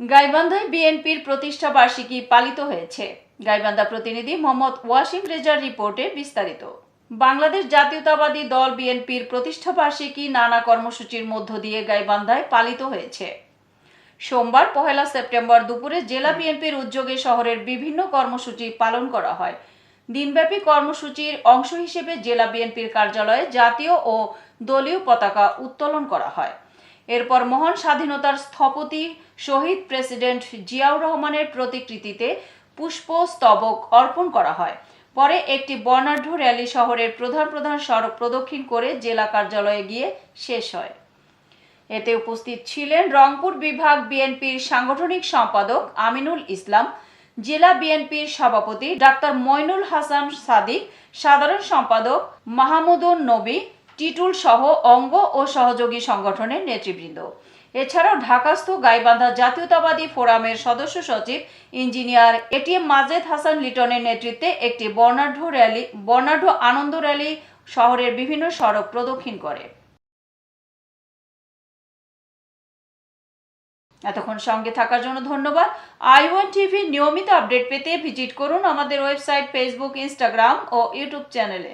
গাইবান্ধায় বিএনপির প্রতিষ্ঠা বার্ষিকী পালিত হয়েছে। গাইবান্ধা প্রতিনিধি মোহাম্মদ ওয়াসিম রেজার রিপোর্টে বিস্তারিত। বাংলাদেশ জাতীয়তাবাদী দল বিএনপির প্রতিষ্ঠা বার্ষিকী নানা কর্মসূচির মধ্য দিয়ে গাইবান্ধায় পালিত হয়েছে। সোমবার 1 সেপ্টেম্বর দুপুরে জেলা বিএনপির উদ্যোগে শহরের বিভিন্ন কর্মসূচি পালন করা হয়। দিনব্যাপী কর্মসূচির অংশ হিসেবে জেলা বিএনপির কার্যালয়ে জাতীয় ও দলীয় পতাকা উত্তোলন করা হয়। এরপর মহান স্বাধীনতার স্থপতি শহীদ প্রেসিডেন্ট জিয়াউর রহমানের প্রতিকৃতিতে পুষ্পস্তবক অর্পণ করা হয়। পরে একটি বর্ণাঢ্য র্যালি শহরের প্রধান সড়ক প্রদক্ষিণ করে জেলা কার্যালয়ে গিয়ে শেষ হয়। এতে উপস্থিত ছিলেন রংপুর বিভাগ বিএনপির সাংগঠনিক সম্পাদক আমিনুল ইসলাম, জেলা বিএনপির সভাপতি ডাক্তার মইনুল হাসান সাদিক, সাধারণ সম্পাদক মাহমুদুন নবী টিটুল সহ অঙ্গ ও সহযোগী সংগঠনের নেতৃবৃন্দ। এছাড়াও ঢাকাস্থ গাইবান্ধা জাতীয়তাবাদী ফোরামের সদস্য সচিব ইঞ্জিনিয়ার এটিএম মাজেদ হাসান লিটনের নেতৃত্বে একটি বর্ণাঢ্য আনন্দ র্যালি শহরের বিভিন্ন সড়ক প্রদক্ষিণ করে। এতক্ষণ সঙ্গে থাকার জন্য ধন্যবাদ। i1 টিভি নিয়মিত আপডেট পেতে ভিজিট করুন আমাদের ওয়েবসাইট, ফেসবুক, ইনস্টাগ্রাম ও ইউটিউব চ্যানেলে।